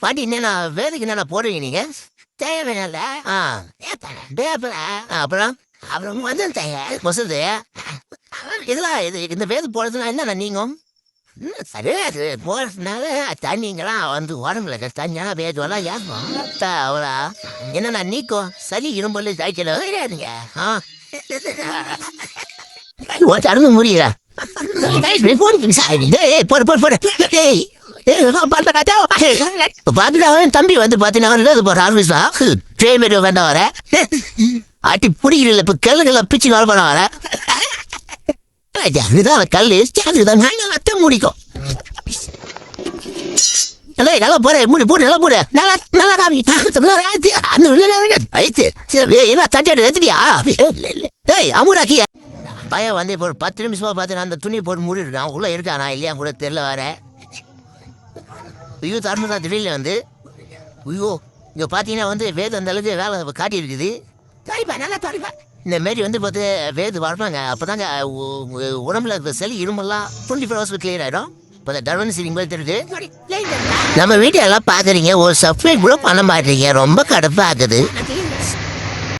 பாட்டி என்னென்ன வேலைக்கு என்னென்ன போடுறீங்க நீங்க? தேவையில்ல. வேப்பில. அப்புறம் அப்புறம் மொசல் தேவை. மொசது இதெல்லாம் இந்த வேது போடுறதுலாம் என்னண்ணா நீங்க? சரி அது போடுறதுனால தண்ணிங்கெல்லாம் வந்து உடம்புல தண்ணியெல்லாம் வேதுவெல்லாம் ஏற்போம். அவ்வளோ என்னண்ணா நீக்கும் சளி இரும்பல் தாய்ச்சல கிடையாதுங்க. தடுந்து முடியல. தம்பி வந்து பாத்தீங்கன்னா வேண்டாம் வர அட்டி பிடிக்கல இப்ப கல்லுகளை பிச்சு நாள் பண்ண வர அதுதான் கல்லு அத்தை முடிக்கும். நல்லா போறேன் மூடி போடு நல்லா போடு நல்லா நல்லா காமி தஞ்சாடு எடுத்துட்டியா? அமுராக்கிய பையன் வந்து இப்போ ஒரு 10 நிமிஷமா பார்த்தேன் அந்த துணியை போட்டு மூடிடுறான். உள்ள இருக்கானா இல்லையா கூட தெரியல வர. ஐயோ தரணும் திடீர்னு வந்து ஐயோ இங்கே பார்த்தீங்கன்னா வந்து வேது அந்த அளவுக்கு வேலை காட்டி இருக்குது. சரிப்பா நல்லா சரிப்பா இந்த மாரி வந்து பார்த்து வேது வளர்ப்பாங்க. அப்போ தாங்க உடம்புல சளி இருமெல்லாம் 24 ஹவர்ஸ் கிளியர் ஆகிடும். இப்போ டர்வன் சீரிங் போய் தெரியுது. நம்ம வீட்டை எல்லாம் பார்க்குறீங்க ஒரு சப்ஸ்கிரைப் கூட பண்ண மாட்டீங்க. ரொம்ப கடுப்பாகுது.